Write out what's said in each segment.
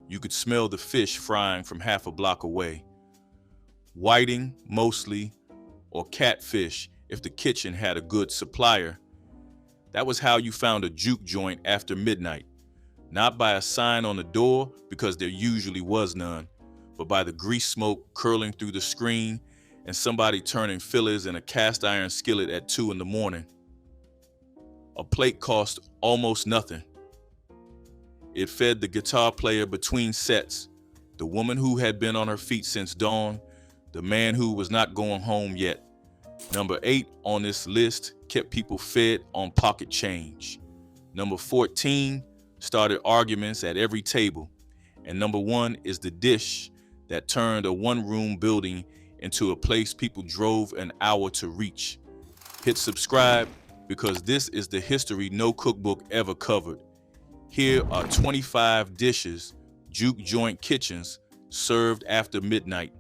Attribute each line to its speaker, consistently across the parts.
Speaker 1: You could smell the fish frying from half a block away. Whiting, mostly, or catfish if the kitchen had a good supplier. That was how you found a juke joint after midnight. Not by a sign on the door, because there usually was none, but by the grease smoke curling through the screen and somebody turning fillets in a cast iron skillet at 2 in the morning. A plate cost almost nothing. It fed the guitar player between sets, the woman who had been on her feet since dawn, the man who was not going home yet. Number 8 on this list kept people fed on pocket change. Number 14 started arguments at every table. And number 1 is the dish that turned a one-room building into a place people drove an hour to reach. Hit subscribe because this is the history no cookbook ever covered. Here are 25 dishes juke joint kitchens served after midnight.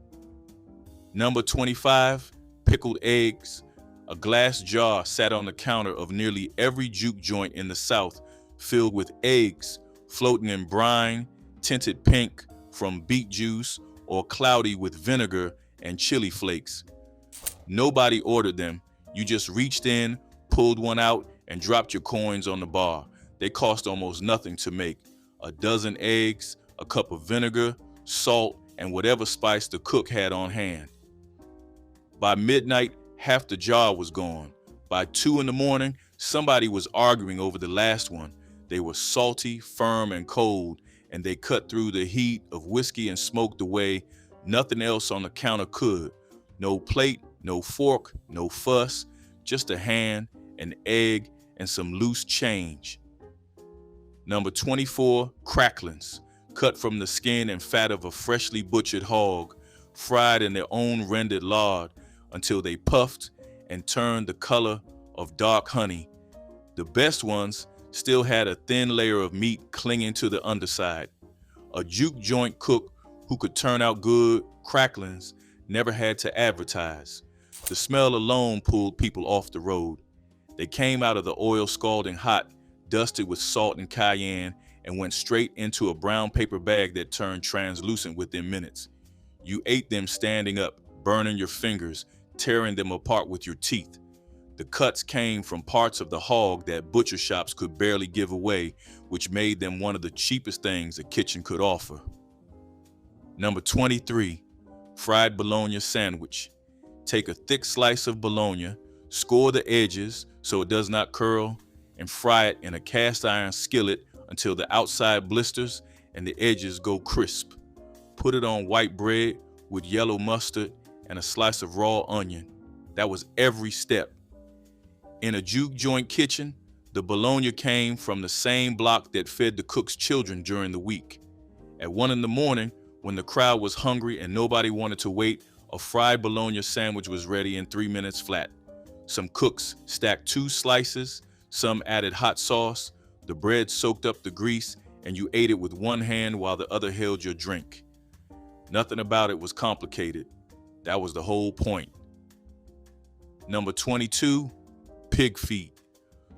Speaker 1: Number 25, pickled eggs. A glass jar sat on the counter of nearly every juke joint in the South, filled with eggs floating in brine, tinted pink from beet juice or cloudy with vinegar and chili flakes. Nobody ordered them. You just reached in, pulled one out, and dropped your coins on the bar. They cost almost nothing to make. A dozen eggs, a cup of vinegar, salt, and whatever spice the cook had on hand. By midnight, half the jar was gone. By 2 in the morning, somebody was arguing over the last one. They were salty, firm, and cold, and they cut through the heat of whiskey and smoked away nothing else on the counter could. No plate, no fork, no fuss, just a hand, an egg, and some loose change. Number 24, cracklings, cut from the skin and fat of a freshly butchered hog, fried in their own rendered lard until they puffed and turned the color of dark honey. The best ones still had a thin layer of meat clinging to the underside. A juke joint cook who could turn out good cracklings never had to advertise. The smell alone pulled people off the road. They came out of the oil scalding hot, dusted with salt and cayenne, and went straight into a brown paper bag that turned translucent within minutes. You ate them standing up, burning your fingers, tearing them apart with your teeth. The cuts came from parts of the hog that butcher shops could barely give away, which made them one of the cheapest things a kitchen could offer. Number 23, fried bologna sandwich. Take a thick slice of bologna, score the edges so it does not curl, and fry it in a cast iron skillet until the outside blisters and the edges go crisp. Put it on white bread with yellow mustard and a slice of raw onion. That was every step. In a juke joint kitchen, the bologna came from the same block that fed the cook's children during the week. At 1 in the morning, when the crowd was hungry and nobody wanted to wait, a fried bologna sandwich was ready in 3 minutes flat. Some cooks stacked 2 slices, some added hot sauce, the bread soaked up the grease, and you ate it with one hand while the other held your drink. Nothing about it was complicated. That was the whole point. Number 22, pig feet.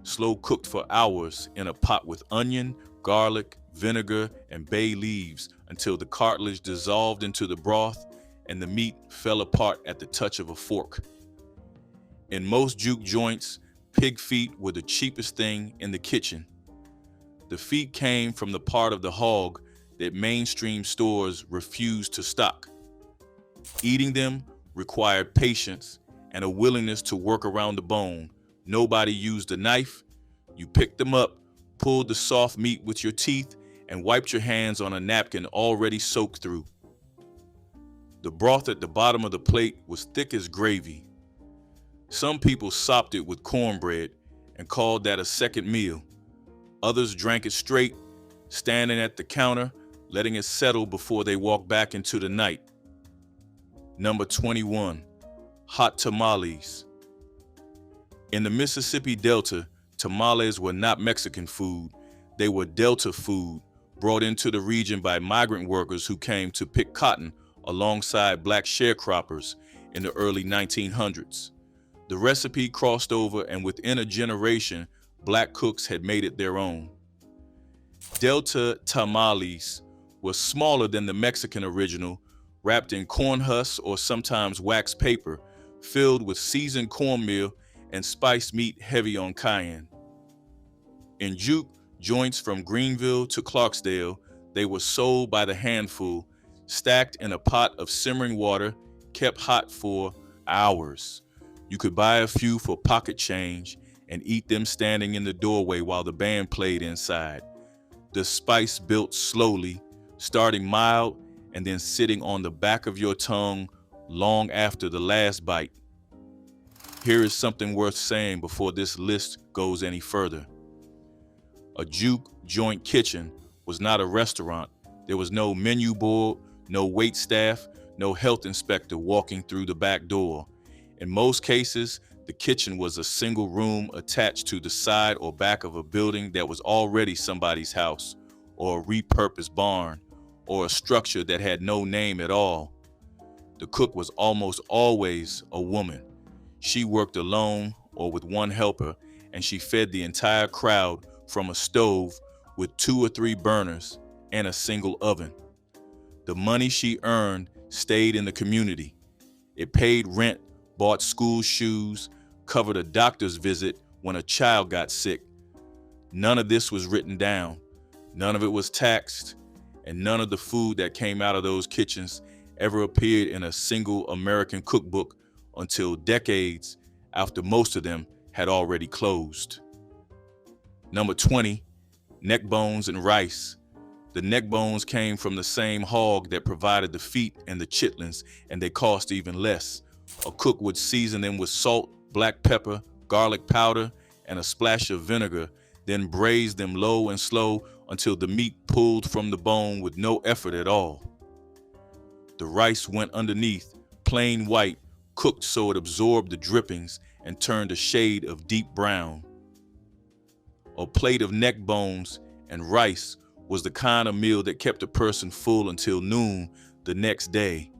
Speaker 1: Slow cooked for hours in a pot with onion, garlic, vinegar, and bay leaves until the cartilage dissolved into the broth and the meat fell apart at the touch of a fork. In most juke joints, pig feet were the cheapest thing in the kitchen. The feet came from the part of the hog that mainstream stores refused to stock. Eating them required patience and a willingness to work around the bone. Nobody used a knife. You picked them up, pulled the soft meat with your teeth, and wiped your hands on a napkin already soaked through. The broth at the bottom of the plate was thick as gravy. Some people sopped it with cornbread and called that a second meal. Others drank it straight, standing at the counter, letting it settle before they walked back into the night. Number 21, hot tamales. In the Mississippi Delta, tamales were not Mexican food. They were Delta food, brought into the region by migrant workers who came to pick cotton alongside black sharecroppers in the early 1900s. The recipe crossed over, and within a generation, black cooks had made it their own. Delta tamales was smaller than the Mexican original, wrapped in corn husks or sometimes wax paper, filled with seasoned cornmeal and spiced meat heavy on cayenne. In Juke, joints from Greenville to Clarksdale, they were sold by the handful, stacked in a pot of simmering water, kept hot for hours. You could buy a few for pocket change and eat them standing in the doorway while the band played inside. The spice built slowly, starting mild and then sitting on the back of your tongue long after the last bite. Here is something worth saying before this list goes any further. A Juke joint kitchen was not a restaurant. There was no menu board, no wait staff, no health inspector walking through the back door. In most cases, the kitchen was a single room attached to the side or back of a building that was already somebody's house, or a repurposed barn, or a structure that had no name at all. The cook was almost always a woman. She worked alone or with one helper, and she fed the entire crowd from a stove with 2 or 3 burners and a single oven. The money she earned stayed in the community. It paid rent, bought school shoes, covered a doctor's visit when a child got sick. None of this was written down. None of it was taxed, and none of the food that came out of those kitchens ever appeared in a single American cookbook until decades after most of them had already closed. Number 20, neck bones and rice. The neck bones came from the same hog that provided the feet and the chitlins, and they cost even less. A cook would season them with salt, black pepper, garlic powder, and a splash of vinegar, then braise them low and slow until the meat pulled from the bone with no effort at all. The rice went underneath, plain white, cooked so it absorbed the drippings and turned a shade of deep brown. A plate of neck bones and rice was the kind of meal that kept a person full until noon the next day.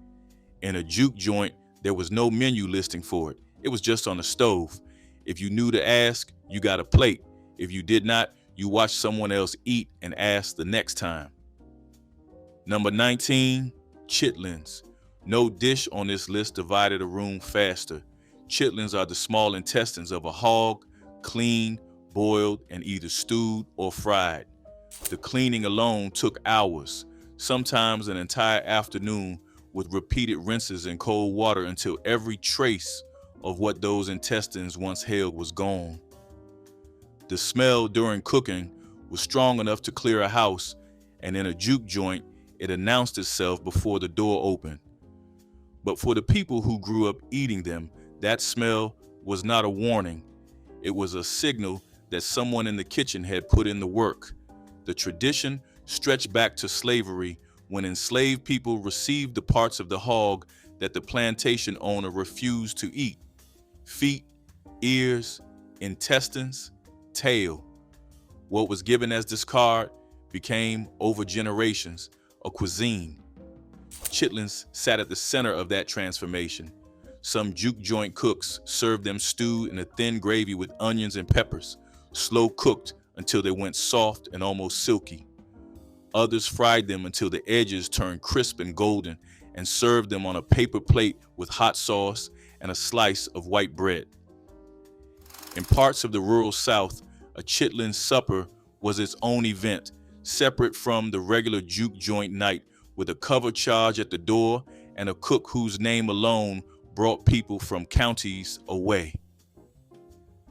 Speaker 1: In a Juke joint, there was no menu listing for it. It was just on the stove. If you knew to ask, you got a plate. If you did not, you watched someone else eat and asked the next time. Number 19, chitlins. No dish on this list divided a room faster. Chitlins are the small intestines of a hog, cleaned, boiled, and either stewed or fried. The cleaning alone took hours, sometimes an entire afternoon, with repeated rinses in cold water until every trace of what those intestines once held was gone. The smell during cooking was strong enough to clear a house, and in a Juke joint, it announced itself before the door opened. But for the people who grew up eating them, that smell was not a warning. It was a signal that someone in the kitchen had put in the work. The tradition stretched back to slavery, when enslaved people received the parts of the hog that the plantation owner refused to eat: feet, ears, intestines, tail. What was given as discard became, over generations, a cuisine. Chitlins sat at the center of that transformation. Some Juke joint cooks served them stewed in a thin gravy with onions and peppers, slow cooked until they went soft and almost silky. Others fried them until the edges turned crisp and golden, and served them on a paper plate with hot sauce and a slice of white bread. In parts of the rural South, a chitlin supper was its own event, separate from the regular Juke joint night, with a cover charge at the door and a cook whose name alone brought people from counties away.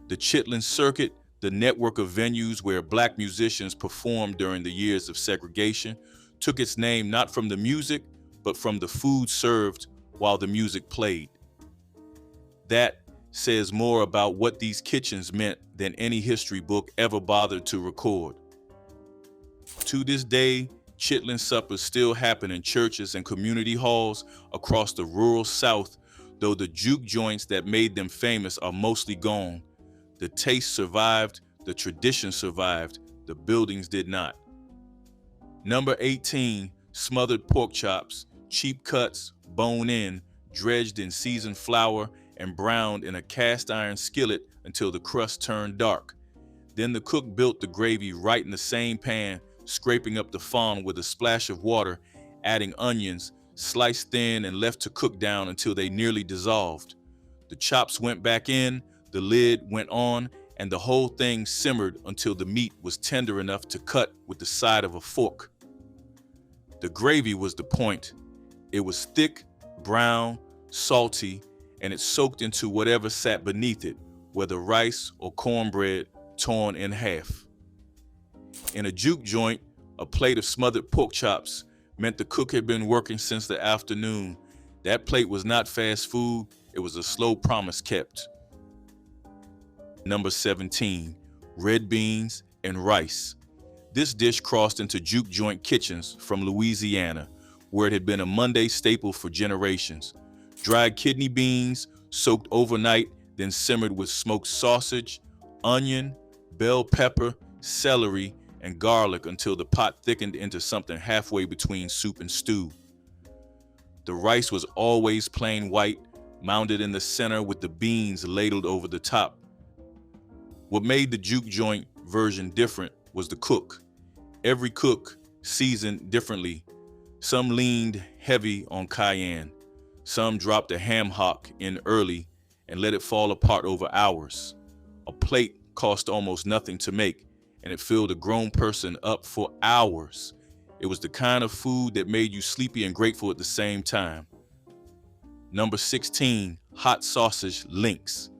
Speaker 1: The chitlin circuit, the network of venues where Black musicians performed during the years of segregation, took its name not from the music, but from the food served while the music played. That says more about what these kitchens meant than any history book ever bothered to record. To this day, chitlin suppers still happen in churches and community halls across the rural South, though the Juke joints that made them famous are mostly gone. The taste survived, the tradition survived, the buildings did not. Number 18, smothered pork chops, cheap cuts, bone in, dredged in seasoned flour, and browned in a cast iron skillet until the crust turned dark. Then the cook built the gravy right in the same pan, scraping up the fond with a splash of water, adding onions, sliced thin and left to cook down until they nearly dissolved. The chops went back in, the lid went on, and the whole thing simmered until the meat was tender enough to cut with the side of a fork. The gravy was the point. It was thick, brown, salty, and it soaked into whatever sat beneath it, whether rice or cornbread torn in half. In a juke joint, a plate of smothered pork chops meant the cook had been working since the afternoon. That plate was not fast food, it was a slow promise kept. Number 17, red beans and rice. This dish crossed into juke joint kitchens from Louisiana, where it had been a Monday staple for generations. Dried kidney beans, soaked overnight, then simmered with smoked sausage, onion, bell pepper, celery, and garlic until the pot thickened into something halfway between soup and stew. The rice was always plain white, mounded in the center with the beans ladled over the top. What made the juke joint version different was the cook. Every cook seasoned differently. Some leaned heavy on cayenne. Some dropped a ham hock in early and let it fall apart over hours. A plate cost almost nothing to make, and it filled a grown person up for hours. It was the kind of food that made you sleepy and grateful at the same time. Number 16, hot sausage links.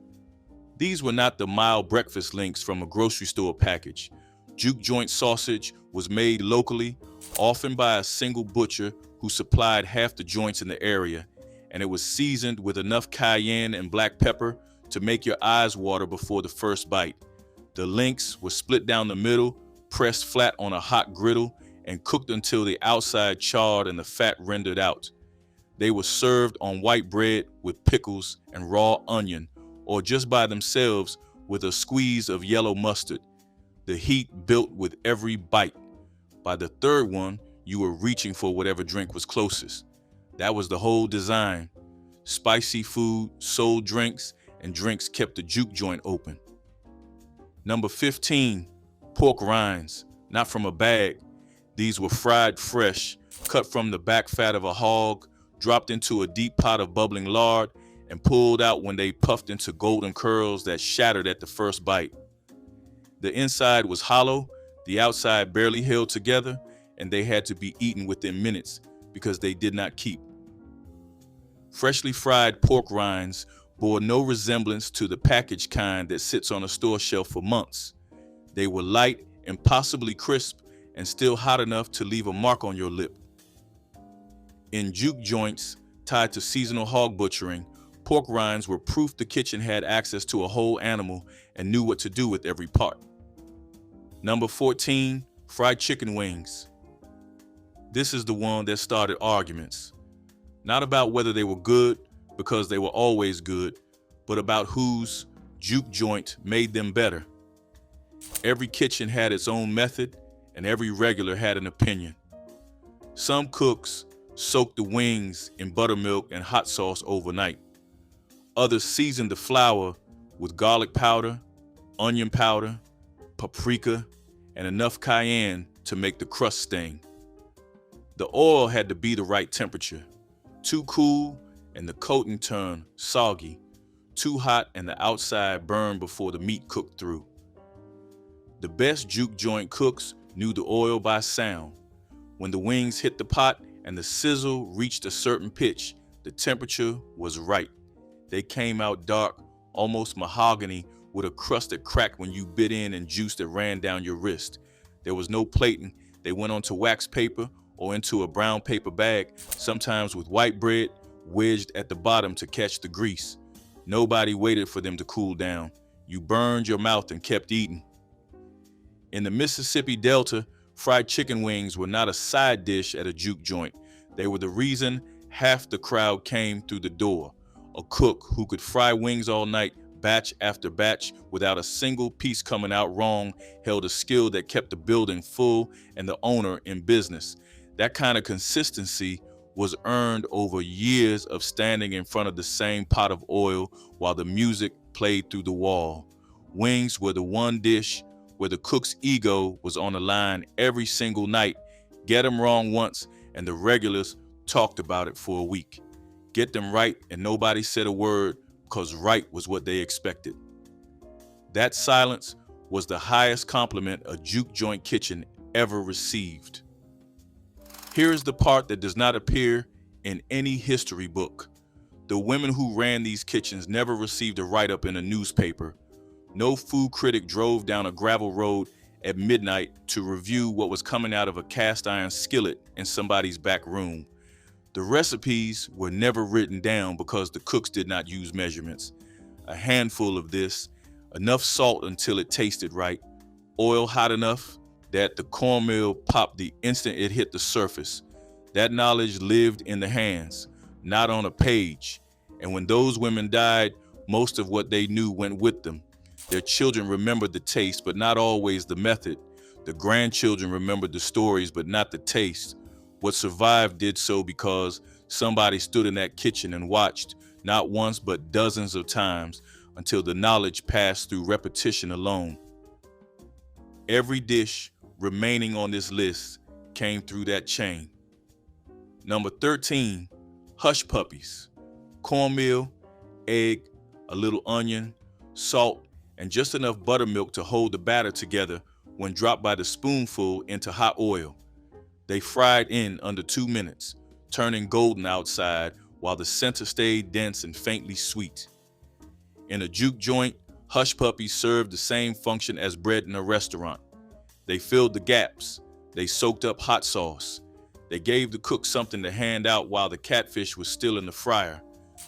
Speaker 1: These were not the mild breakfast links from a grocery store package. Juke joint sausage was made locally, often by a single butcher who supplied half the joints in the area, and it was seasoned with enough cayenne and black pepper to make your eyes water before the first bite. The links were split down the middle, pressed flat on a hot griddle, and cooked until the outside charred and the fat rendered out. They were served on white bread with pickles and raw onion, or just by themselves with a squeeze of yellow mustard. The heat built with every bite. By the third one, you were reaching for whatever drink was closest. That was the whole design. Spicy food, sold drinks, and drinks kept the juke joint open. Number 15, pork rinds, not from a bag. These were fried fresh, cut from the back fat of a hog, dropped into a deep pot of bubbling lard, and pulled out when they puffed into golden curls that shattered at the first bite. The inside was hollow, the outside barely held together, and they had to be eaten within minutes because they did not keep. Freshly fried pork rinds bore no resemblance to the packaged kind that sits on a store shelf for months. They were light, impossibly crisp, and still hot enough to leave a mark on your lip. In juke joints tied to seasonal hog butchering, pork rinds were proof the kitchen had access to a whole animal and knew what to do with every part. Number 14, fried chicken wings. This is the one that started arguments. Not about whether they were good, because they were always good, but about whose juke joint made them better. Every kitchen had its own method, and every regular had an opinion. Some cooks soaked the wings in buttermilk and hot sauce overnight. Others seasoned the flour with garlic powder, onion powder, paprika, and enough cayenne to make the crust sting. The oil had to be the right temperature. Too cool and the coating turned soggy. Too hot and the outside burned before the meat cooked through. The best juke joint cooks knew the oil by sound. When the wings hit the pot and the sizzle reached a certain pitch, the temperature was right. They came out dark, almost mahogany, with a crust that cracked when you bit in and juice that ran down your wrist. There was no plating. They went onto wax paper or into a brown paper bag, sometimes with white bread wedged at the bottom to catch the grease. Nobody waited for them to cool down. You burned your mouth and kept eating. In the Mississippi Delta, fried chicken wings were not a side dish at a juke joint. They were the reason half the crowd came through the door. A cook who could fry wings all night, batch after batch, without a single piece coming out wrong, held a skill that kept the building full and the owner in business. That kind of consistency was earned over years of standing in front of the same pot of oil while the music played through the wall. Wings were the one dish where the cook's ego was on the line every single night. Get them wrong once, and the regulars talked about it for a week. Get them right, and nobody said a word because right was what they expected. That silence was the highest compliment a juke joint kitchen ever received. Here is the part that does not appear in any history book. The women who ran these kitchens never received a write-up in a newspaper. No food critic drove down a gravel road at midnight to review what was coming out of a cast iron skillet in somebody's back room. The recipes were never written down because the cooks did not use measurements. A handful of this, enough salt until it tasted right, oil hot enough that the cornmeal popped the instant it hit the surface. That knowledge lived in the hands, not on a page. And when those women died, most of what they knew went with them. Their children remembered the taste, but not always the method. The grandchildren remembered the stories, but not the taste. What survived did so because somebody stood in that kitchen and watched, not once but dozens of times, until the knowledge passed through repetition alone. Every dish remaining on this list came through that chain. Number 13, hush puppies. Cornmeal, egg, a little onion, salt, and just enough buttermilk to hold the batter together when dropped by the spoonful into hot oil. They fried in under 2 minutes, turning golden outside while the center stayed dense and faintly sweet. In a juke joint, hush puppies served the same function as bread in a restaurant. They filled the gaps. They soaked up hot sauce. They gave the cook something to hand out while the catfish was still in the fryer.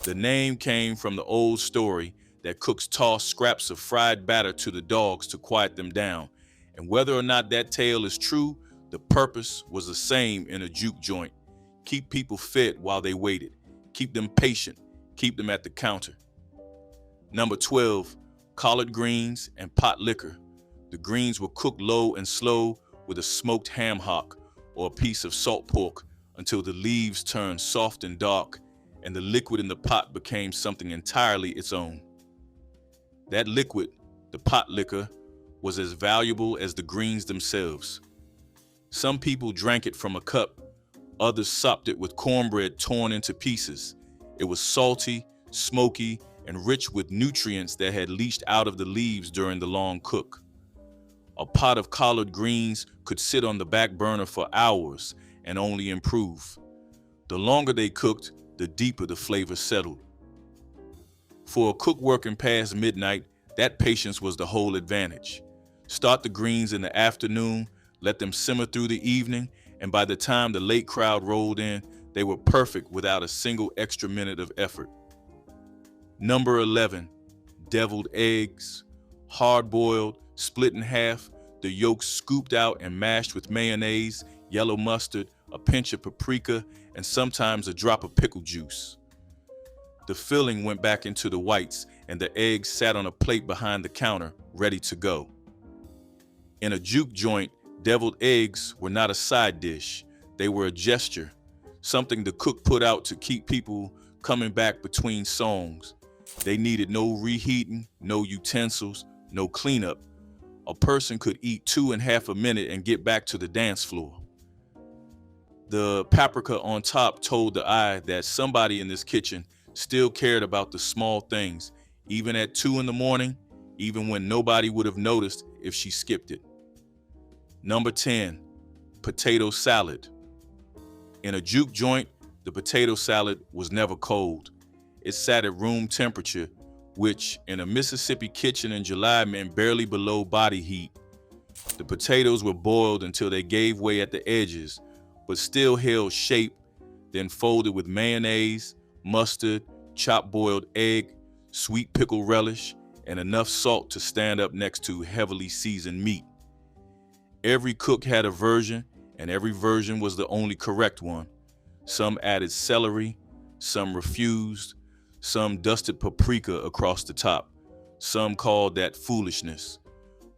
Speaker 1: The name came from the old story that cooks tossed scraps of fried batter to the dogs to quiet them down. And whether or not that tale is true, the purpose was the same in a juke joint. Keep people fed while they waited. Keep them patient. Keep them at the counter. Number 12, collard greens and potlikker. The greens were cooked low and slow with a smoked ham hock or a piece of salt pork until the leaves turned soft and dark and the liquid in the pot became something entirely its own. That liquid, the potlikker, was as valuable as the greens themselves. Some people drank it from a cup, others sopped it with cornbread torn into pieces. It was salty, smoky, and rich with nutrients that had leached out of the leaves during the long cook. A pot of collard greens could sit on the back burner for hours and only improve. The longer they cooked, the deeper the flavor settled. For a cook working past midnight, that patience was the whole advantage. Start the greens in the afternoon, let them simmer through the evening, and by the time the late crowd rolled in, they were perfect without a single extra minute of effort. Number 11, deviled eggs, hard-boiled, split in half, the yolks scooped out and mashed with mayonnaise, yellow mustard, a pinch of paprika, and sometimes a drop of pickle juice. The filling went back into the whites, and the eggs sat on a plate behind the counter, ready to go. In a juke joint, deviled eggs were not a side dish. They were a gesture, something the cook put out to keep people coming back between songs. They needed no reheating, no utensils, no cleanup. A person could eat 2.5 minutes and get back to the dance floor. The paprika on top told the eye that somebody in this kitchen still cared about the small things, even at 2 a.m, even when nobody would have noticed if she skipped it. Number 10, potato salad. In a juke joint, the potato salad was never cold. It sat at room temperature, which in a Mississippi kitchen in July meant barely below body heat. The potatoes were boiled until they gave way at the edges, but still held shape, then folded with mayonnaise, mustard, chopped boiled egg, sweet pickle relish, and enough salt to stand up next to heavily seasoned meat. Every cook had a version, and every version was the only correct one. Some added celery, some refused, some dusted paprika across the top. Some called that foolishness.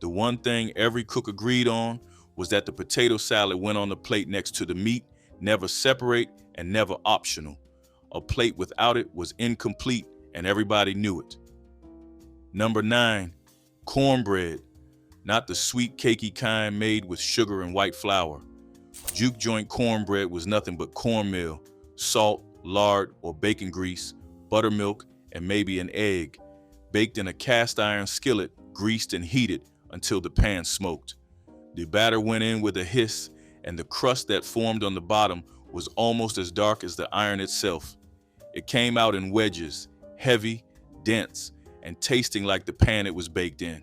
Speaker 1: The one thing every cook agreed on was that the potato salad went on the plate next to the meat, never separate and never optional. A plate without it was incomplete, and everybody knew it. Number 9, cornbread. not the sweet, cakey kind made with sugar and white flour. Juke joint cornbread was nothing but cornmeal, salt, lard, or bacon grease, buttermilk, and maybe an egg, baked in a cast iron skillet, greased and heated until the pan smoked. The batter went in with a hiss, and the crust that formed on the bottom was almost as dark as the iron itself. It came out in wedges, heavy, dense, and tasting like the pan it was baked in.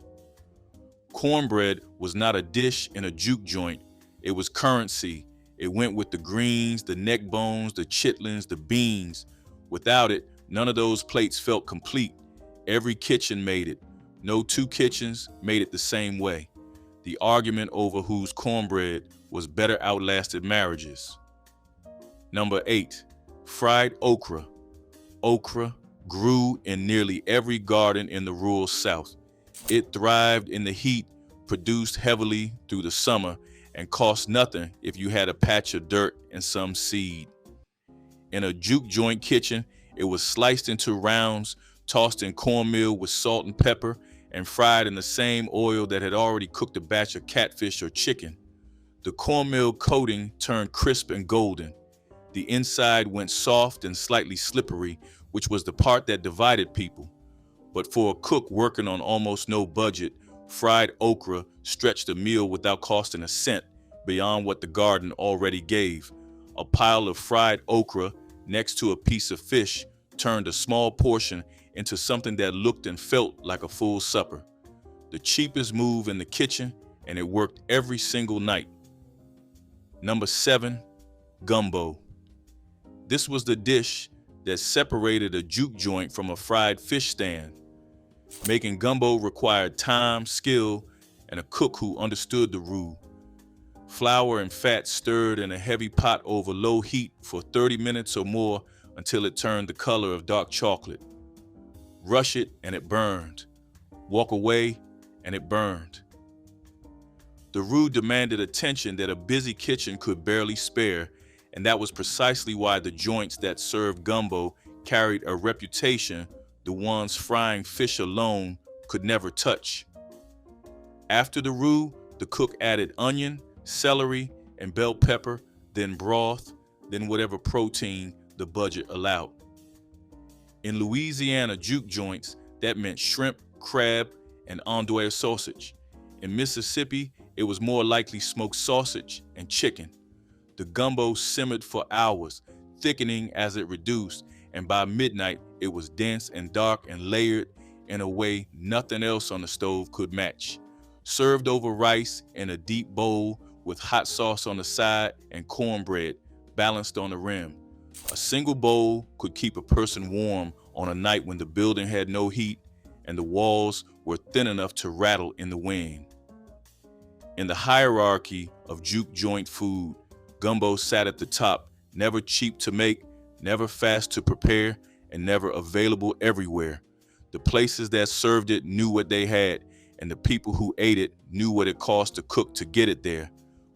Speaker 1: Cornbread was not a dish in a juke joint. It was currency. It went with the greens, the neck bones, the chitlins, the beans. Without it, none of those plates felt complete. Every kitchen made it. No two kitchens made it the same way. The argument over whose cornbread was better outlasted marriages. Number 8, fried okra. Okra grew in nearly every garden in the rural South. It thrived in the heat, produced heavily through the summer, and cost nothing if you had a patch of dirt and some seed. In a juke joint kitchen, it was sliced into rounds, tossed in cornmeal with salt and pepper, and fried in the same oil that had already cooked a batch of catfish or chicken. The cornmeal coating turned crisp and golden. The inside went soft and slightly slippery, which was the part that divided people. But for a cook working on almost no budget, fried okra stretched a meal without costing a cent beyond what the garden already gave. A pile of fried okra next to a piece of fish turned a small portion into something that looked and felt like a full supper. The cheapest move in the kitchen, and it worked every single night. Number 7, gumbo. This was the dish that separated a juke joint from a fried fish stand. Making gumbo required time, skill, and a cook who understood the rule. Flour and fat stirred in a heavy pot over low heat for 30 minutes or more until it turned the color of dark chocolate. Rush it and it burned. Walk away and it burned. The roux demanded attention that a busy kitchen could barely spare, and that was precisely why the joints that served gumbo carried a reputation the ones frying fish alone could never touch. After the roux, the cook added onion, celery, and bell pepper, then broth, then whatever protein the budget allowed. In Louisiana juke joints, that meant shrimp, crab, and andouille sausage. In Mississippi, it was more likely smoked sausage and chicken. The gumbo simmered for hours, thickening as it reduced, and by midnight, it was dense and dark and layered in a way nothing else on the stove could match. Served over rice in a deep bowl with hot sauce on the side and cornbread balanced on the rim. A single bowl could keep a person warm on a night when the building had no heat and the walls were thin enough to rattle in the wind. In the hierarchy of juke joint food, gumbo sat at the top, never cheap to make, never fast to prepare, and never available everywhere. The places that served it knew what they had, and the people who ate it knew what it cost to cook to get it there.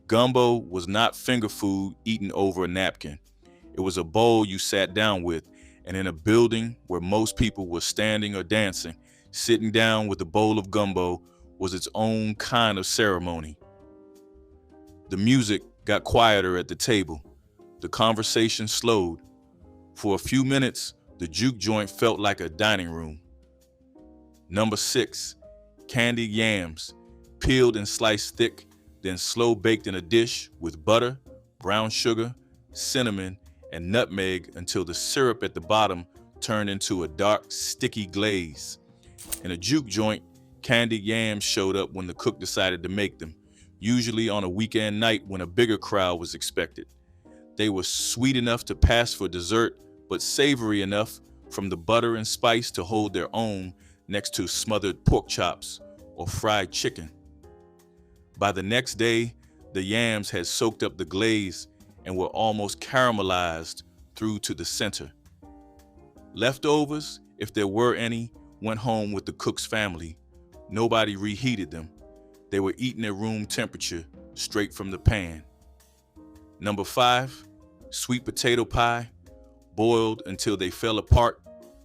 Speaker 1: Gumbo was not finger food eaten over a napkin. It was a bowl you sat down with, and in a building where most people were standing or dancing, sitting down with a bowl of gumbo was its own kind of ceremony. The music got quieter at the table. The conversation slowed. For a few minutes, the juke joint felt like a dining room. Number 6, candied yams, peeled and sliced thick, then slow baked in a dish with butter, brown sugar, cinnamon, and nutmeg until the syrup at the bottom turned into a dark, sticky glaze. In a juke joint, candied yams showed up when the cook decided to make them, usually on a weekend night when a bigger crowd was expected. They were sweet enough to pass for dessert, but savory enough from the butter and spice to hold their own next to smothered pork chops or fried chicken. By the next day, the yams had soaked up the glaze and were almost caramelized through to the center. Leftovers, if there were any, went home with the cook's family. Nobody reheated them. They were eaten at room temperature, straight from the pan. Number 5, sweet potato pie, boiled until they fell apart,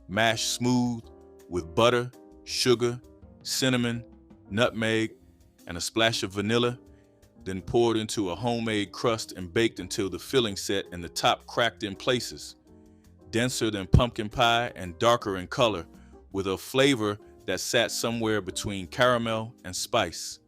Speaker 1: mashed smooth with butter, sugar, cinnamon, nutmeg, and a splash of vanilla, then poured into a homemade crust and baked until the filling set and the top cracked in places. Denser than pumpkin pie and darker in color, with a flavor that sat somewhere between caramel and spice.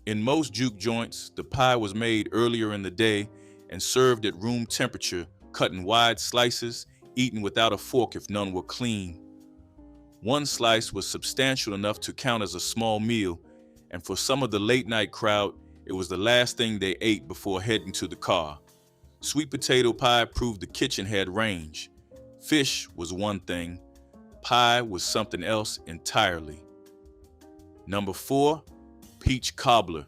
Speaker 1: In most Juke joints, the pie was made earlier in the day and served at room temperature, cut in wide slices, eaten without a fork if none were clean. One slice was substantial enough to count as a small meal, and for some of the late-night crowd, it was the last thing they ate before heading to the car. Sweet potato pie proved the kitchen had range. Fish was one thing, pie was something else entirely. Number 4, peach cobbler.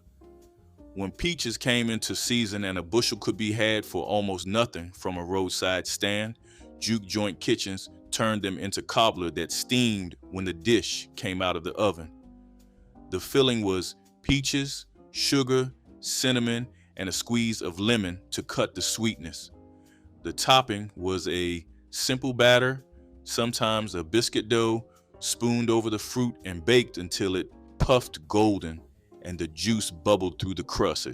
Speaker 1: When peaches came into season and a bushel could be had for almost nothing from a roadside stand, Juke joint kitchens turned them into cobbler that steamed when the dish came out of the oven. The filling was peaches, sugar, cinnamon, and a squeeze of lemon to cut the sweetness. The topping was a simple batter, sometimes a biscuit dough, spooned over the fruit and baked until it puffed golden and the juice bubbled through the crust.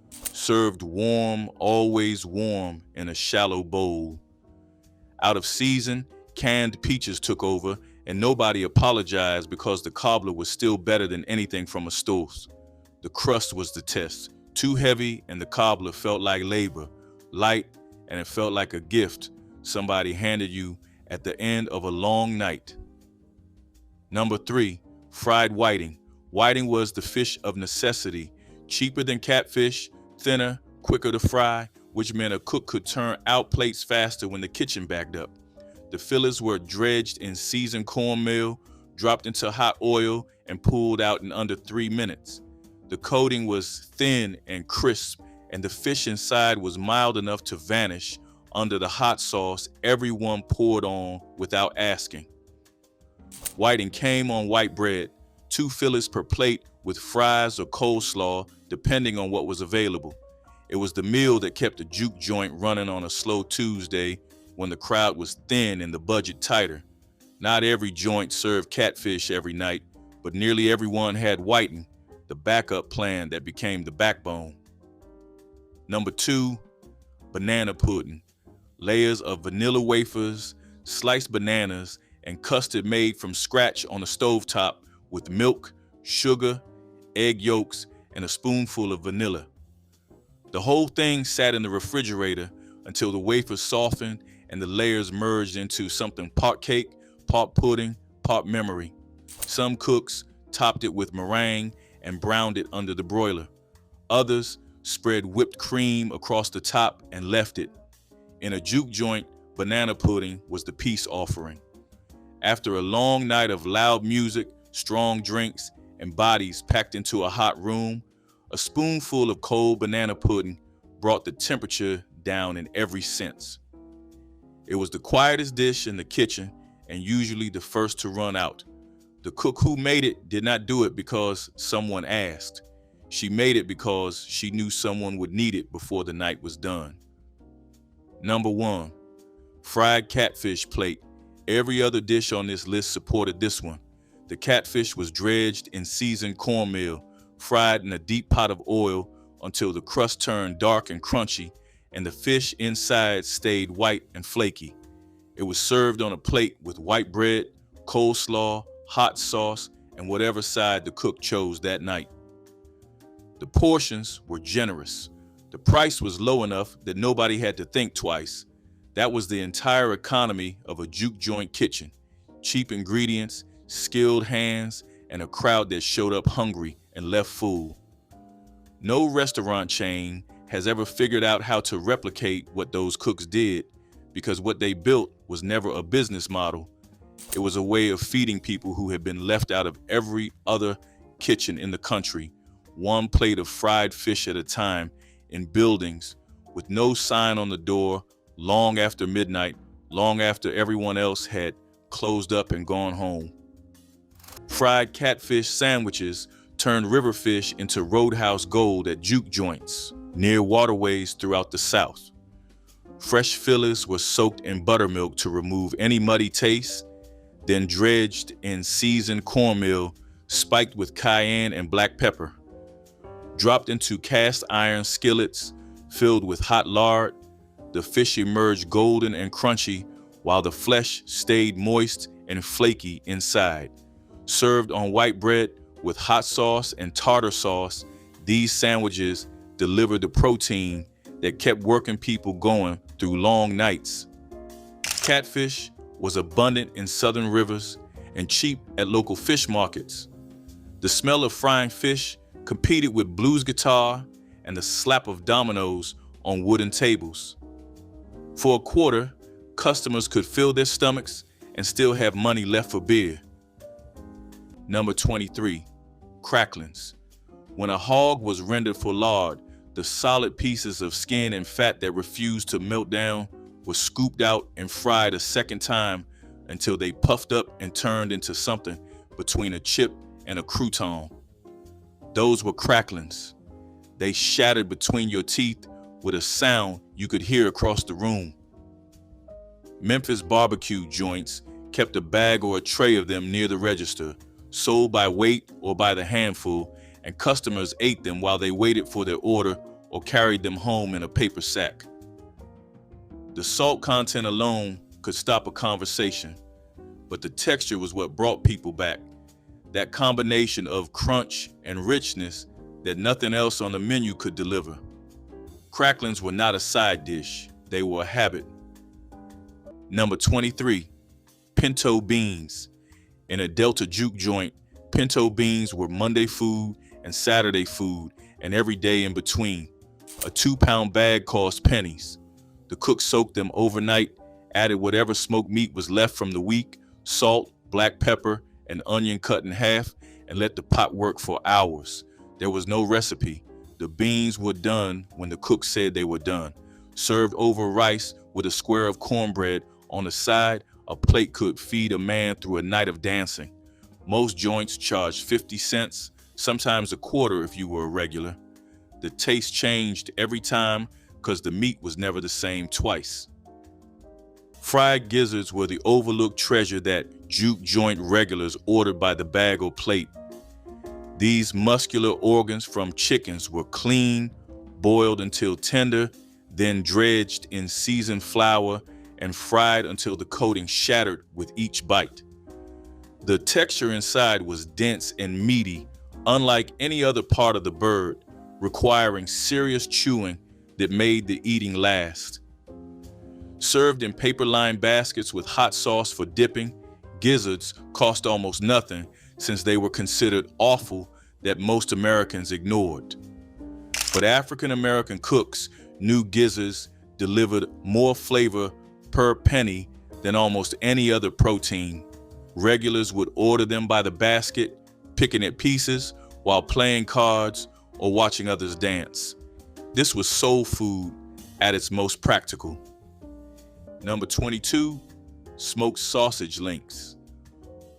Speaker 1: Served warm, always warm, in a shallow bowl. Out of season, canned peaches took over, and nobody apologized because the cobbler was still better than anything from a store. The crust was the test. Too heavy, and the cobbler felt like labor. Light, and it felt like a gift somebody handed you at the end of a long night. Number 3, fried whiting. Whiting was the fish of necessity, cheaper than catfish, thinner, quicker to fry, which meant a cook could turn out plates faster when the kitchen backed up. The fillets were dredged in seasoned cornmeal, dropped into hot oil, and pulled out in under 3 minutes. The coating was thin and crisp, and the fish inside was mild enough to vanish under the hot sauce everyone poured on without asking. Whiting came on white bread, 2 fillets per plate with fries or coleslaw, depending on what was available. It was the meal that kept the Juke joint running on a slow Tuesday when the crowd was thin and the budget tighter. Not every joint served catfish every night, but nearly everyone had whiting, the backup plan that became the backbone. Number 2, banana pudding. Layers of vanilla wafers, sliced bananas, and custard made from scratch on the stovetop with milk, sugar, egg yolks, and a spoonful of vanilla. The whole thing sat in the refrigerator until the wafers softened and the layers merged into something part cake, part pudding, part memory. Some cooks topped it with meringue and browned it under the broiler. Others spread whipped cream across the top and left it. In a Juke joint, banana pudding was the peace offering. After a long night of loud music, strong drinks, and bodies packed into a hot room, a spoonful of cold banana pudding brought the temperature down in every sense. It was the quietest dish in the kitchen and usually the first to run out. The cook who made it did not do it because someone asked. She made it because she knew someone would need it before the night was done. Number 1, fried catfish plate. Every other dish on this list supported this one. The catfish was dredged in seasoned cornmeal, fried in a deep pot of oil until the crust turned dark and crunchy, and the fish inside stayed white and flaky. It was served on a plate with white bread, coleslaw, hot sauce, and whatever side the cook chose that night. The portions were generous. The price was low enough that nobody had to think twice. That was the entire economy of a Juke joint kitchen. Cheap ingredients, skilled hands, and a crowd that showed up hungry and left full. No restaurant chain has ever figured out how to replicate what those cooks did, because what they built was never a business model. It was a way of feeding people who had been left out of every other kitchen in the country, one plate of fried fish at a time, in buildings with no sign on the door, long after midnight, long after everyone else had closed up and gone home. Fried catfish sandwiches turned river fish into roadhouse gold at Juke joints near waterways throughout the South. Fresh fillets were soaked in buttermilk to remove any muddy taste, then dredged in seasoned cornmeal, spiked with cayenne and black pepper. Dropped into cast iron skillets filled with hot lard, the fish emerged golden and crunchy while the flesh stayed moist and flaky inside. Served on white bread with hot sauce and tartar sauce, these sandwiches delivered the protein that kept working people going through long nights. Catfish was abundant in southern rivers and cheap at local fish markets. The smell of frying fish competed with blues guitar and the slap of dominoes on wooden tables. For a quarter, customers could fill their stomachs and still have money left for beer. Number 23, cracklings. When a hog was rendered for lard, the solid pieces of skin and fat that refused to melt down were scooped out and fried a second time until they puffed up and turned into something between a chip and a crouton. Those were cracklings. They shattered between your teeth with a sound you could hear across the room. Memphis barbecue joints kept a bag or a tray of them near the register, sold by weight or by the handful, and customers ate them while they waited for their order or carried them home in a paper sack. The salt content alone could stop a conversation, but the texture was what brought people back. That combination of crunch and richness that nothing else on the menu could deliver. Cracklings were not a side dish, they were a habit. Number 23, pinto beans. In a Delta Juke joint, pinto beans were Monday food and Saturday food and every day in between. A 2-pound bag cost pennies. The cook soaked them overnight, added whatever smoked meat was left from the week, salt, black pepper, and onion cut in half, and let the pot work for hours. There was no recipe. The beans were done when the cook said they were done. Served over rice with a square of cornbread on the side, a plate could feed a man through a night of dancing. Most joints charged 50 cents, sometimes a quarter if you were a regular. The taste changed every time because the meat was never the same twice. Fried gizzards were the overlooked treasure that Juke joint regulars ordered by the bag or plate. These muscular organs from chickens were cleaned, boiled until tender, then dredged in seasoned flour and fried until the coating shattered with each bite. The texture inside was dense and meaty, unlike any other part of the bird, requiring serious chewing that made the eating last. Served in paper-lined baskets with hot sauce for dipping, gizzards cost almost nothing since they were considered offal that most Americans ignored. But African-American cooks knew gizzards delivered more flavor per penny than almost any other protein. Regulars would order them by the basket, picking at pieces while playing cards or watching others dance. This was soul food at its most practical. Number 22, smoked sausage links.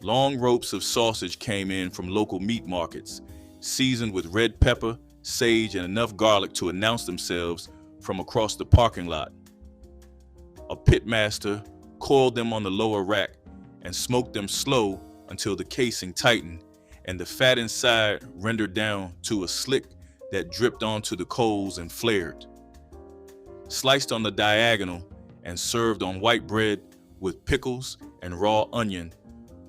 Speaker 1: Long ropes of sausage came in from local meat markets, seasoned with red pepper, sage, and enough garlic to announce themselves from across the parking lot. A pitmaster coiled them on the lower rack and smoked them slow until the casing tightened and the fat inside rendered down to a slick that dripped onto the coals and flared. Sliced on the diagonal and served on white bread with pickles and raw onion,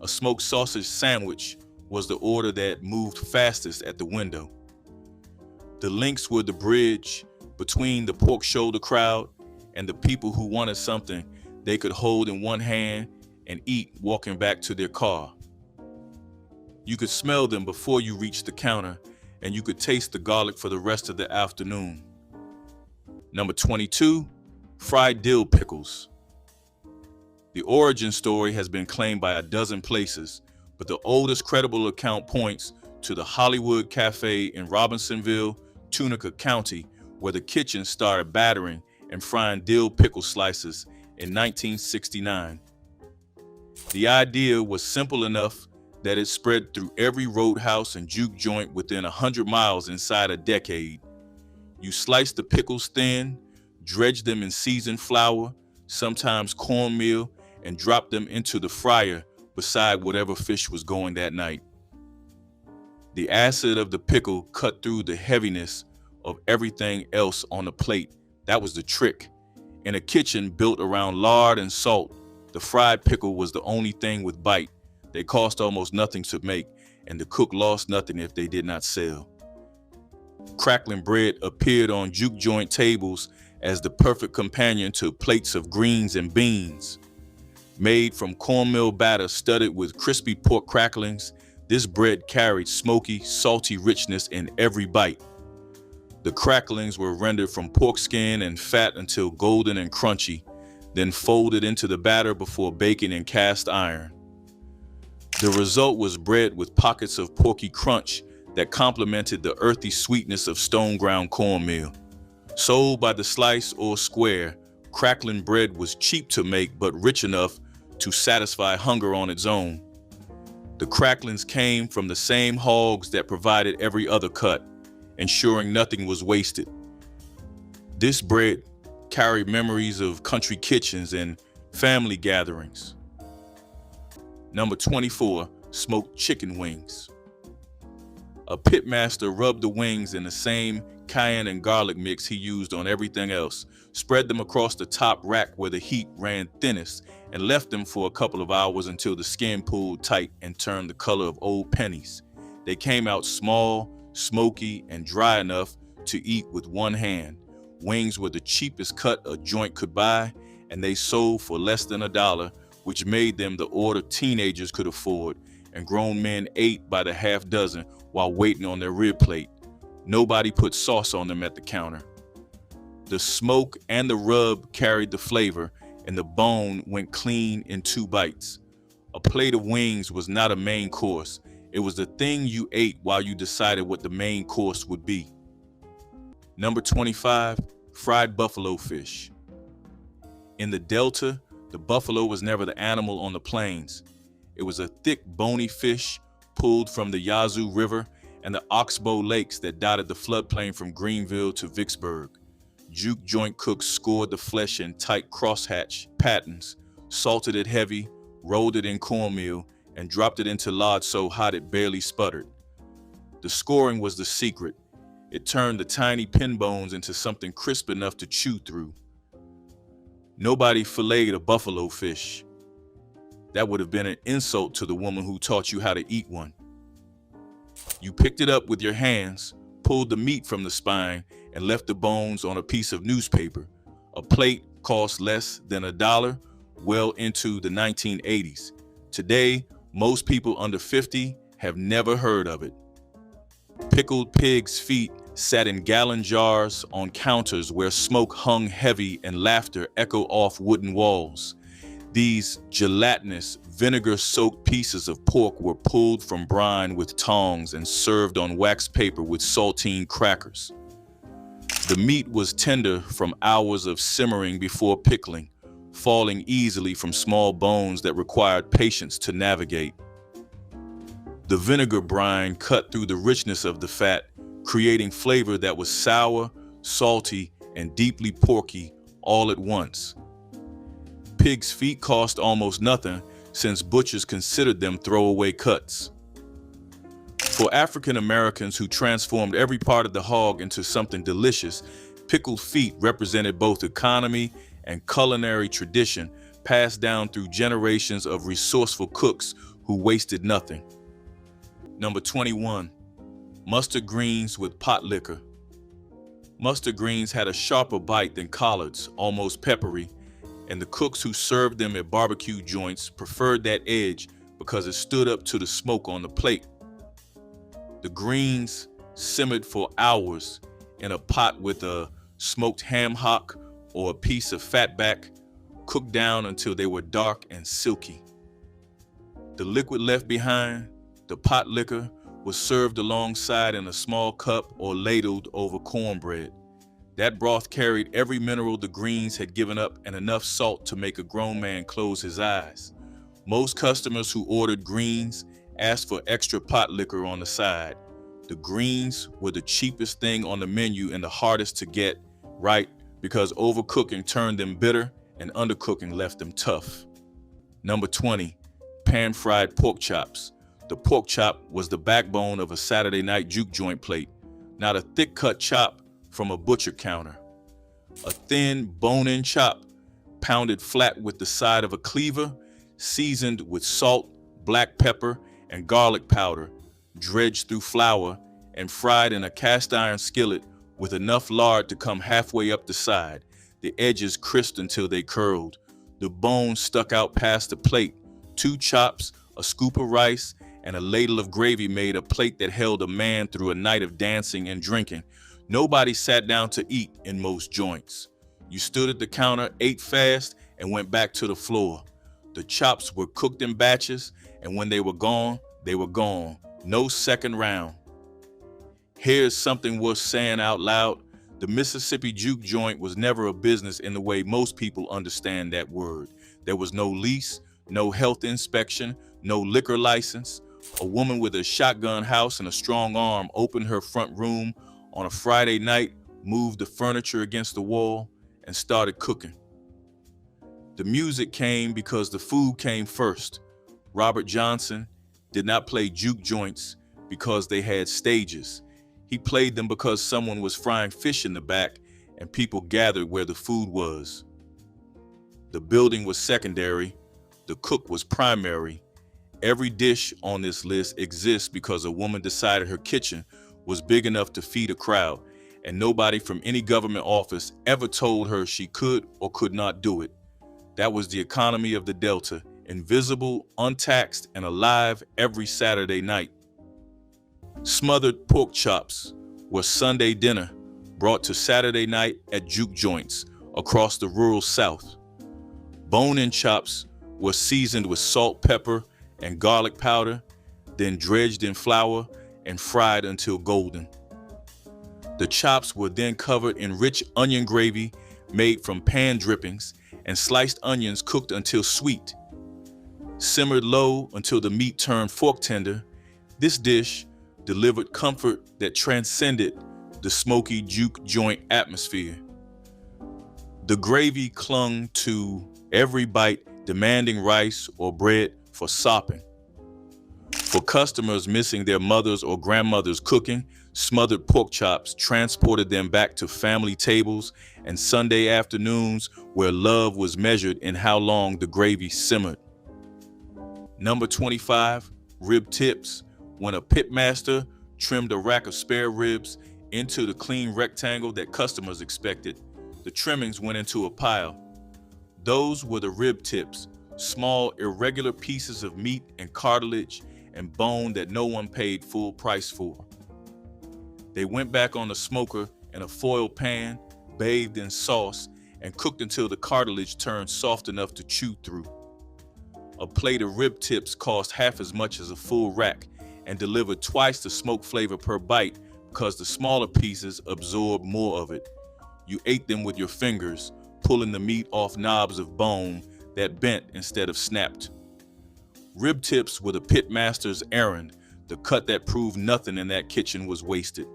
Speaker 1: a smoked sausage sandwich was the order that moved fastest at the window. The links were the bridge between the pork shoulder crowd and the people who wanted something they could hold in one hand and eat walking back to their car. You could smell them before you reached the counter, and you could taste the garlic for the rest of the afternoon. Number 22, fried dill pickles. The origin story has been claimed by a dozen places, but the oldest credible account points to the Hollywood Cafe in Robinsonville, Tunica County, where the kitchen started battering and frying dill pickle slices in 1969. The idea was simple enough that it spread through every roadhouse and juke joint within 100 miles inside a decade. You slice the pickles thin, dredge them in seasoned flour, sometimes cornmeal, and drop them into the fryer beside whatever fish was going that night. The acid of the pickle cut through the heaviness of everything else on the plate. That was the trick. In a kitchen built around lard and salt, the fried pickle was the only thing with bite. They cost almost nothing to make, and the cook lost nothing if they did not sell. Crackling bread appeared on juke joint tables as the perfect companion to plates of greens and beans. Made from cornmeal batter studded with crispy pork cracklings, this bread carried smoky, salty richness in every bite. The cracklings were rendered from pork skin and fat until golden and crunchy, then folded into the batter before baking in cast iron. The result was bread with pockets of porky crunch that complemented the earthy sweetness of stone-ground cornmeal. Sold by the slice or square, crackling bread was cheap to make but rich enough to satisfy hunger on its own. The cracklings came from the same hogs that provided every other cut, ensuring nothing was wasted. This bread carried memories of country kitchens and family gatherings. Number 24, smoked chicken wings. A pitmaster rubbed the wings in the same cayenne and garlic mix he used on everything else, spread them across the top rack where the heat ran thinnest, and left them for a couple of hours until the skin pulled tight and turned the color of old pennies. They came out small, smoky, and dry enough to eat with one hand. Wings were the cheapest cut a joint could buy, and they sold for less than $1, which made them the order teenagers could afford, and grown men ate by the half dozen while waiting on their rib plate. Nobody put sauce on them at the counter. The smoke and the rub carried the flavor, and the bone went clean in 2 bites. A plate of wings was not a main course. It was the thing you ate while you decided what the main course would be. Number 25, fried buffalo fish. In the Delta, the buffalo was never the animal on the plains. It was a thick, bony fish pulled from the Yazoo River and the Oxbow Lakes that dotted the floodplain from Greenville to Vicksburg. Juke joint cooks scored the flesh in tight crosshatch patterns, salted it heavy, rolled it in cornmeal, and dropped it into lard so hot it barely sputtered. The scoring was the secret. It turned the tiny pin bones into something crisp enough to chew through. Nobody filleted a buffalo fish. That would have been an insult to the woman who taught you how to eat one. You picked it up with your hands, pulled the meat from the spine, and left the bones on a piece of newspaper. A plate cost less than $1 well into the 1980s. Today, most people under 50 have never heard of it. Pickled pig's feet sat in gallon jars on counters where smoke hung heavy and laughter echoed off wooden walls. These gelatinous, vinegar-soaked pieces of pork were pulled from brine with tongs and served on wax paper with saltine crackers. The meat was tender from hours of simmering before pickling, falling easily from small bones that required patience to navigate. The vinegar brine cut through the richness of the fat, creating flavor that was sour, salty, and deeply porky all at once. Pig's feet cost almost nothing since butchers considered them throwaway cuts. For African Americans who transformed every part of the hog into something delicious, pickled feet represented both economy and culinary tradition passed down through generations of resourceful cooks who wasted nothing. Number 21, mustard greens with potlikker. Mustard greens had a sharper bite than collards, almost peppery, and the cooks who served them at barbecue joints preferred that edge because it stood up to the smoke on the plate. The greens simmered for hours in a pot with a smoked ham hock or a piece of fatback, cooked down until they were dark and silky. The liquid left behind, the potlikker, was served alongside in a small cup or ladled over cornbread. That broth carried every mineral the greens had given up and enough salt to make a grown man close his eyes. Most customers who ordered greens asked for extra potlikker on the side. The greens were the cheapest thing on the menu and the hardest to get right because overcooking turned them bitter and undercooking left them tough. Number 20, pan-fried pork chops. The pork chop was the backbone of a Saturday night juke joint plate, not a thick-cut chop from a butcher counter. A thin, bone-in chop, pounded flat with the side of a cleaver, seasoned with salt, black pepper, and garlic powder, dredged through flour, and fried in a cast-iron skillet with enough lard to come halfway up the side, the edges crisped until they curled. The bone stuck out past the plate. 2 chops, a scoop of rice, and a ladle of gravy made a plate that held a man through a night of dancing and drinking. Nobody sat down to eat in most joints. You stood at the counter, ate fast, and went back to the floor. The chops were cooked in batches, and when they were gone, they were gone. No second round. Here's something worth saying out loud. The Mississippi juke joint was never a business in the way most people understand that word. There was no lease, no health inspection, no liquor license. A woman with a shotgun house and a strong arm opened her front room on a Friday night, moved the furniture against the wall, and started cooking. The music came because the food came first. Robert Johnson did not play juke joints because they had stages. He played them because someone was frying fish in the back and people gathered where the food was. The building was secondary. The cook was primary. Every dish on this list exists because a woman decided her kitchen was big enough to feed a crowd, and nobody from any government office ever told her she could or could not do it. That was the economy of the Delta, invisible, untaxed, and alive every Saturday night. Smothered pork chops were Sunday dinner brought to Saturday night at juke joints across the rural South. Bone-in chops were seasoned with salt, pepper, and garlic powder, then dredged in flour and fried until golden. The chops were then covered in rich onion gravy made from pan drippings and sliced onions cooked until sweet. Simmered low until the meat turned fork tender, this dish delivered comfort that transcended the smoky juke joint atmosphere. The gravy clung to every bite, demanding rice or bread for sopping. For customers missing their mother's or grandmother's cooking, smothered pork chops transported them back to family tables and Sunday afternoons where love was measured in how long the gravy simmered. Number 25, rib tips. When a pitmaster trimmed a rack of spare ribs into the clean rectangle that customers expected, the trimmings went into a pile. Those were the rib tips, small, irregular pieces of meat and cartilage and bone that no one paid full price for. They went back on the smoker in a foil pan, bathed in sauce, and cooked until the cartilage turned soft enough to chew through. A plate of rib tips cost half as much as a full rack and delivered twice the smoke flavor per bite because the smaller pieces absorbed more of it. You ate them with your fingers, pulling the meat off knobs of bone that bent instead of snapped. Rib tips were the pitmaster's errand, the cut that proved nothing in that kitchen was wasted.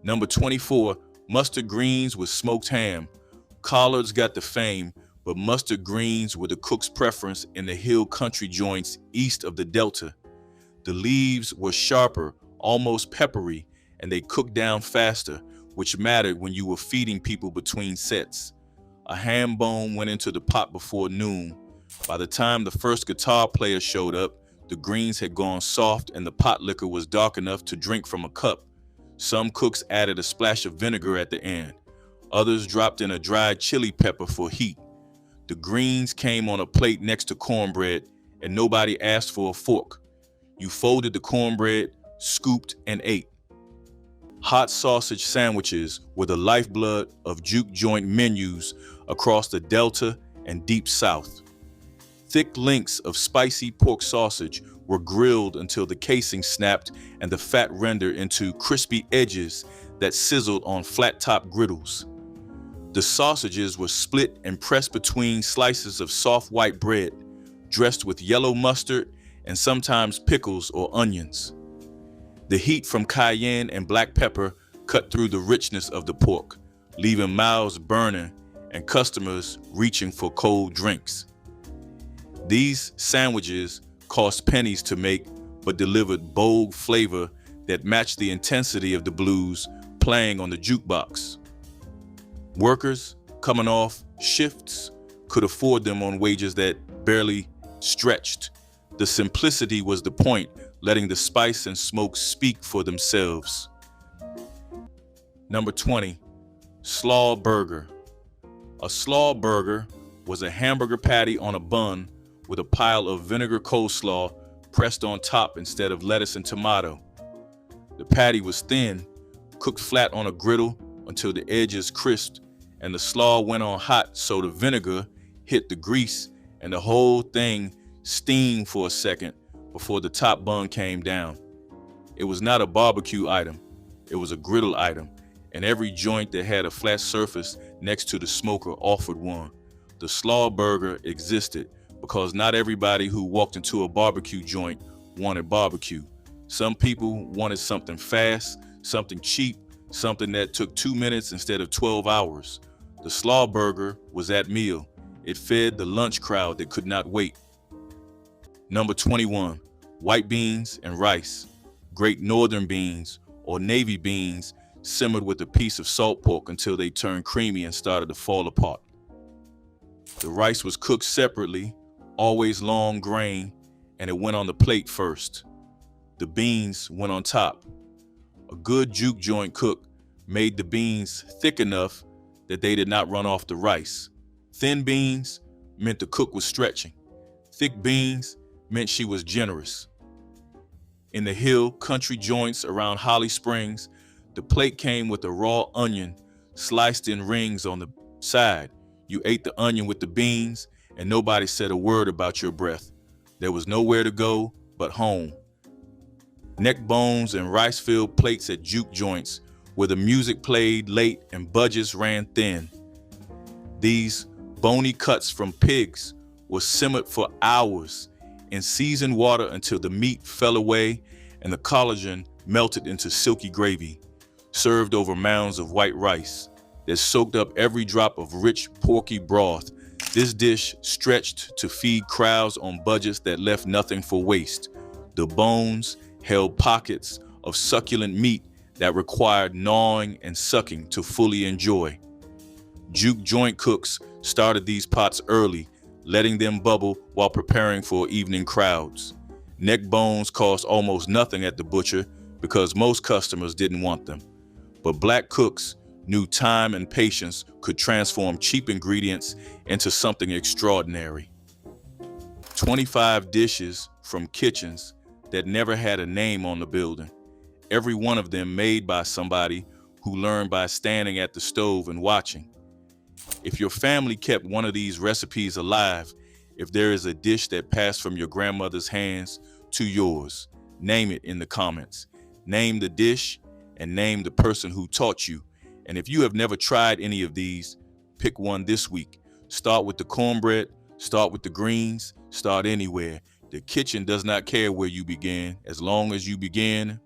Speaker 1: Number 24, mustard greens with smoked ham. Collards got the fame, but mustard greens were the cook's preference in the hill country joints east of the Delta. The leaves were sharper, almost peppery, and they cooked down faster, which mattered when you were feeding people between sets. A ham bone went into the pot before noon. By the time the first guitar player showed up, the greens had gone soft and the potlikker was dark enough to drink from a cup. Some cooks added a splash of vinegar at the end. Others dropped in a dried chili pepper for heat. The greens came on a plate next to cornbread, and nobody asked for a fork. You folded the cornbread, scooped, and ate. Hot sausage sandwiches were the lifeblood of juke joint menus across the Delta and Deep South. Thick links of spicy pork sausage were grilled until the casing snapped and the fat rendered into crispy edges that sizzled on flat-top griddles. The sausages were split and pressed between slices of soft white bread, dressed with yellow mustard and sometimes pickles or onions. The heat from cayenne and black pepper cut through the richness of the pork, leaving mouths burning and customers reaching for cold drinks. These sandwiches cost pennies to make, but delivered bold flavor that matched the intensity of the blues playing on the jukebox. Workers coming off shifts could afford them on wages that barely stretched. The simplicity was the point, letting the spice and smoke speak for themselves. Number 20, slaw burger. A slaw burger was a hamburger patty on a bun with a pile of vinegar coleslaw pressed on top instead of lettuce and tomato. The patty was thin, cooked flat on a griddle until the edges crisped, and the slaw went on hot so the vinegar hit the grease and the whole thing steamed for a second before the top bun came down. It was not a barbecue item, it was a griddle item, and every joint that had a flat surface next to the smoker offered one. The slaw burger existed because not everybody who walked into a barbecue joint wanted barbecue. Some people wanted something fast, something cheap, something that took 2 minutes instead of 12 hours. The slaw burger was that meal. It fed the lunch crowd that could not wait. Number 21, white beans and rice. Great northern beans or navy beans simmered with a piece of salt pork until they turned creamy and started to fall apart. The rice was cooked separately, always long grain, and it went on the plate first. The beans went on top. A good juke joint cook made the beans thick enough that they did not run off the rice. Thin beans meant the cook was stretching. Thick beans meant she was generous. In the hill country joints around Holly Springs, the plate came with a raw onion sliced in rings on the side. You ate the onion with the beans, and nobody said a word about your breath. There was nowhere to go but home. Neck bones and rice-filled plates at juke joints where the music played late and budgets ran thin. These bony cuts from pigs were simmered for hours in seasoned water until the meat fell away and the collagen melted into silky gravy, served over mounds of white rice that soaked up every drop of rich porky broth. This dish stretched to feed crowds on budgets that left nothing for waste. The bones held pockets of succulent meat that required gnawing and sucking to fully enjoy. Juke joint cooks started these pots early, letting them bubble while preparing for evening crowds. Neck bones cost almost nothing at the butcher because most customers didn't want them. But black cooks knew time and patience could transform cheap ingredients into something extraordinary. 25 dishes from kitchens that never had a name on the building, every one of them made by somebody who learned by standing at the stove and watching. If your family kept one of these recipes alive, if there is a dish that passed from your grandmother's hands to yours, name it in the comments. Name the dish and name the person who taught you. And if you have never tried any of these, pick one this week. Start with the cornbread, start with the greens, start anywhere. The kitchen does not care where you began, as long as you begin